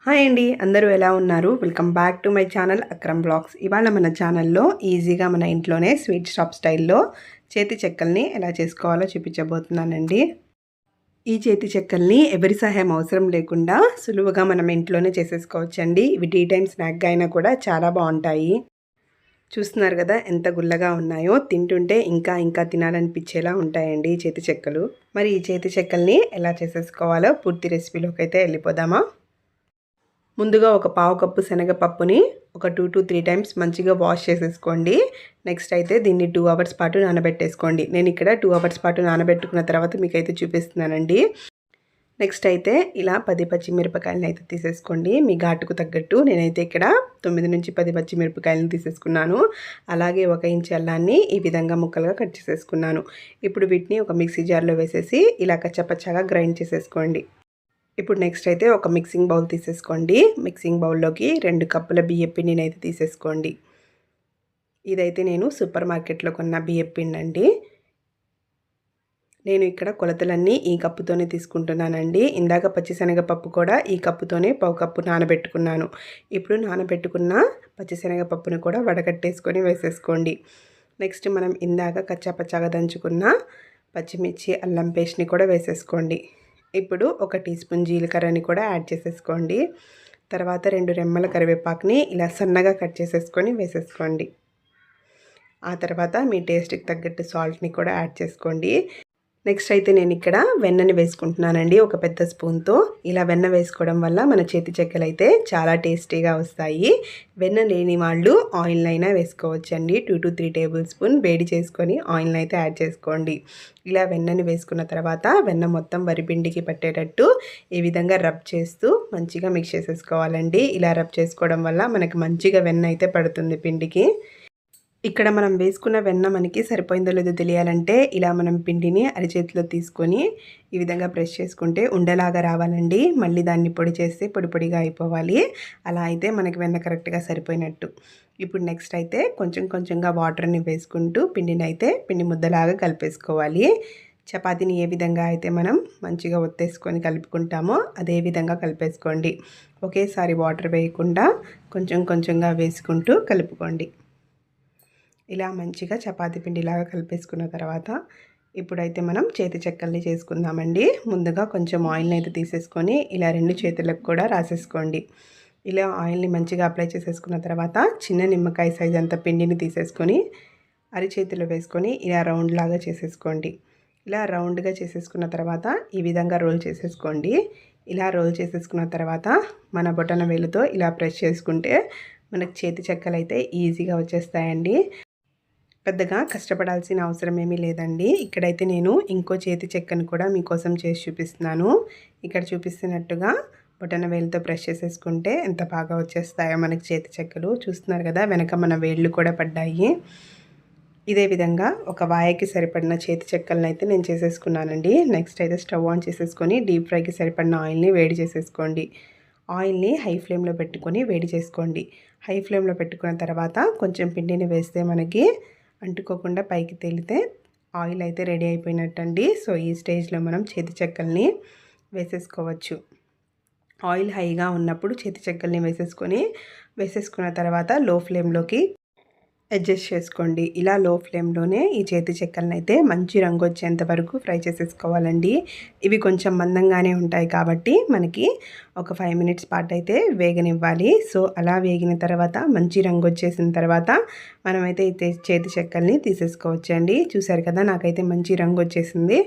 Hi అండి, అందరూ ఎలా ఉన్నారు? Welcome back to my channel Akram blogs. ఇవాళ మన ఛానల్లో ఈజీగా మన ఇంట్లోనే స్వీట్ షాప్ స్టైల్లో చేతి చెక్కల్ని ఎలా చేసుకోవాలో చూపించబోతున్నానండి. ఈ చేతి చెక్కల్ని ఎవరి సహాయం అవసరం లేకుండా సులువుగా మనం ఇంట్లోనే చేసేసుకోవచ్చండి. ఇవి టీ టైమ్ స్నాక్గా అయినా కూడా చాలా బాగుంటాయి. చూస్తున్నారు కదా ఎంత గుల్లగా ఉన్నాయో, తింటుంటే ఇంకా ఇంకా తినాలనిపించేలా ఉంటాయండి ఈ చేతి చెక్కలు. మరి ఈ చేతి చెక్కల్ని ఎలా చేసేసుకోవాలో పూర్తి రెసిపీలోకి అయితే వెళ్ళిపోదామా? ముందుగా ఒక పావు కప్పు శనగపప్పుని ఒక 2 to 3 టైమ్స్ మంచిగా వాష్ చేసేసుకోండి. నెక్స్ట్ అయితే దీన్ని 2 అవర్స్ పాటు నానబెట్టేసుకోండి. నేను ఇక్కడ 2 అవర్స్ పాటు నానబెట్టుకున్న తర్వాత మీకైతే చూపిస్తున్నానండి. నెక్స్ట్ అయితే ఇలా 10 పచ్చిమిరపకాయలను అయితే తీసేసుకోండి. మీ ఘాటుకు తగ్గట్టు నేనైతే ఇక్కడ 9 నుంచి 10 పచ్చిమిరపకాయలను తీసేసుకున్నాను. అలాగే 1 ఇంచ్ అల్లాన్ని ఈ విధంగా ముక్కలుగా కట్ చేసేసుకున్నాను. ఇప్పుడు వీటిని ఒక మిక్సీ జార్లో వేసేసి ఇలా కచ్చపచ్చగా గ్రైండ్ చేసేసుకోండి. ఇప్పుడు నెక్స్ట్ అయితే ఒక మిక్సింగ్ బౌల్ తీసేసుకోండి. మిక్సింగ్ బౌల్లోకి 2 కప్పుల బియ్యపిండిని అయితే తీసేసుకోండి. ఇదైతే నేను సూపర్ మార్కెట్లో కొన్న బియ్యపిండి అండి. నేను ఇక్కడ కొలతలన్నీ ఈ కప్పుతోనే తీసుకుంటున్నానండి. ఇందాక పచ్చిశనగపప్పు కూడా ఈ కప్పుతోనే పావు కప్పు నానబెట్టుకున్నాను. ఇప్పుడు నానబెట్టుకున్న పచ్చిశనగపప్పును కూడా వడకట్టేసుకొని వేసేసుకోండి. నెక్స్ట్ మనం ఇందాక కచ్చాపచ్చాగా దంచుకున్న పచ్చిమిర్చి అల్లం పేస్ట్ని కూడా వేసేసుకోండి. ఇప్పుడు 1 టీ స్పూన్ జీలకర్రని కూడా యాడ్ చేసేసుకోండి. తర్వాత 2 రెమ్మల కరివేపాకుని ఇలా సన్నగా కట్ చేసేసుకొని వేసేసుకోండి. ఆ తర్వాత మీ టేస్ట్కి తగ్గట్టు సాల్ట్ని కూడా యాడ్ చేసుకోండి. నెక్స్ట్ అయితే నేను ఇక్కడ వెన్నని వేసుకుంటున్నానండి ఒక పెద్ద స్పూన్తో. ఇలా వెన్న వేసుకోవడం వల్ల మన చేతి చెక్కలు అయితే చాలా టేస్టీగా వస్తాయి. వెన్న లేని వాళ్ళు ఆయిల్ అయినా వేసుకోవచ్చండి. 2 to 3 టేబుల్ స్పూన్ వేడి చేసుకొని ఆయిల్ని అయితే యాడ్ చేసుకోండి. ఇలా వెన్నని వేసుకున్న తర్వాత వెన్న మొత్తం వరిపిండికి పట్టేటట్టు ఈ విధంగా రబ్ చేస్తూ మంచిగా మిక్స్ చేసేసుకోవాలండి. ఇలా రబ్ చేసుకోవడం వల్ల మనకి మంచిగా వెన్న అయితే పడుతుంది పిండికి. ఇక్కడ మనం వేసుకున్న వెన్న మనకి సరిపోయిందో లేదో తెలియాలంటే ఇలా మనం పిండిని అరిచేతిలో తీసుకొని ఈ విధంగా ప్రెస్ చేసుకుంటే ఉండలాగా రావాలండి. మళ్ళీ దాన్ని పొడి చేస్తే పొడి పొడిగా అయిపోవాలి. అలా అయితే మనకి వెన్న కరెక్ట్గా సరిపోయినట్టు. ఇప్పుడు నెక్స్ట్ అయితే కొంచెం కొంచెంగా వాటర్ని వేసుకుంటూ పిండి ముద్దలాగా కలిపేసుకోవాలి. చపాతీని ఏ విధంగా అయితే మనం మంచిగా ఒత్తేసుకొని కలుపుకుంటామో అదే విధంగా కలిపేసుకోండి. ఒకేసారి వాటర్ వేయకుండా కొంచెం కొంచెంగా వేసుకుంటూ కలుపుకోండి. ఇలా మంచిగా చపాతీ పిండిలాగా కలిపేసుకున్న తర్వాత ఇప్పుడైతే మనం చేతి చెక్కల్ని చేసుకుందామండి. ముందుగా కొంచెం ఆయిల్ని అయితే తీసేసుకొని ఇలా 2 చేతులకు కూడా రాసేసుకోండి. ఇలా ఆయిల్ని మంచిగా అప్లై చేసేసుకున్న తర్వాత చిన్న నిమ్మకాయ సైజ్ అంత పిండిని తీసేసుకొని అరిచేతిలో వేసుకొని ఇలా రౌండ్ లాగా చేసేసుకోండి. ఇలా రౌండ్గా చేసేసుకున్న తర్వాత ఈ విధంగా రోల్ చేసేసుకోండి. ఇలా రోల్ చేసేసుకున్న తర్వాత మన బొటన వేలుతో ఇలా ప్రెస్ చేసుకుంటే మనకు చేతి చెక్కలు అయితే ఈజీగా వచ్చేస్తాయండి. పెద్దగా కష్టపడాల్సిన అవసరం ఏమీ లేదండి. ఇక్కడైతే నేను ఇంకో చేతి చెక్కను కూడా మీకోసం చేసి చూపిస్తున్నాను. ఇక్కడ చూపిస్తున్నట్టుగా బొటన వేలుతో ప్రెస్ చేసేసుకుంటే ఎంత బాగా వచ్చేస్తాయో మనకి చేతి చెక్కలు. చూస్తున్నారు కదా, వెనక మన వేళ్ళు కూడా పడ్డాయి. ఇదే విధంగా ఒక వాయకి సరిపడిన చేతి చెక్కలను అయితే నేను చేసేసుకున్నానండి. నెక్స్ట్ అయితే స్టవ్ ఆన్ చేసేసుకొని డీప్ ఫ్రైకి సరిపడిన ఆయిల్ని వేడి చేసేసుకోండి. ఆయిల్ని హై ఫ్లేమ్లో పెట్టుకొని వేడి చేసుకోండి. హై ఫ్లేమ్లో పెట్టుకున్న తర్వాత కొంచెం పిండిని వేస్తే మనకి అంటుకోకుండా పైకి తేలితే ఆయిల్ అయితే రెడీ అయిపోయినట్టండి. సో ఈ స్టేజ్లో మనం చేతి చెక్కల్ని వేసేసుకోవచ్చు. ఆయిల్ హైగా ఉన్నప్పుడు చేతి చెక్కల్ని వేసేసుకున్న తర్వాత లో ఫ్లేమ్లోకి అడ్జస్ట్ చేసుకోండి. ఇలా లో ఫ్లేమ్లోనే ఈ చేతి చెక్కలను అయితే మంచి రంగు వచ్చేంత వరకు ఫ్రై చేసేసుకోవాలండి. ఇవి కొంచెం మందంగానే ఉంటాయి కాబట్టి మనకి ఒక 5 మినిట్స్ పాటు అయితే వేగనివ్వాలి. సో అలా వేగిన తర్వాత మంచి రంగు వచ్చేసిన తర్వాత మనమైతే ఈ చేతి చెక్కల్ని తీసేసుకోవచ్చండి. చూసారు కదా, నాకైతే మంచి రంగు వచ్చేసింది.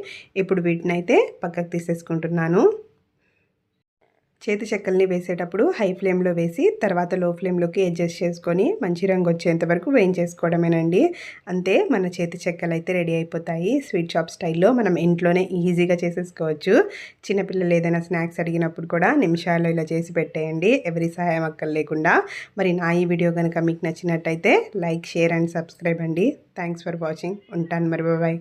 ఇప్పుడు వీటిని అయితే పక్కకు తీసేసుకుంటున్నాను. చేతి చెక్కల్ని వేసేటప్పుడు హై ఫ్లేమ్లో వేసి తర్వాత లో ఫ్లేమ్లోకి అడ్జస్ట్ చేసుకొని మంచి రంగు వచ్చేంత వరకు వేయించేసుకోవడమేనండి. అంతే, మన చేతి చెక్కలు అయితే రెడీ అయిపోతాయి. స్వీట్ షాప్ స్టైల్లో మనం ఇంట్లోనే ఈజీగా చేసేసుకోవచ్చు. చిన్నపిల్లలు ఏదైనా స్నాక్స్ అడిగినప్పుడు కూడా నిమిషాల్లో ఇలా చేసి పెట్టేయండి, ఎవరి సహాయం అక్కర్లేకుండా. మరి నా ఈ వీడియో కనుక మీకు నచ్చినట్టయితే లైక్, షేర్ అండ్ సబ్స్క్రైబ్ అండి. Thanks for watching. ఉంటాను మరి, బాయ్.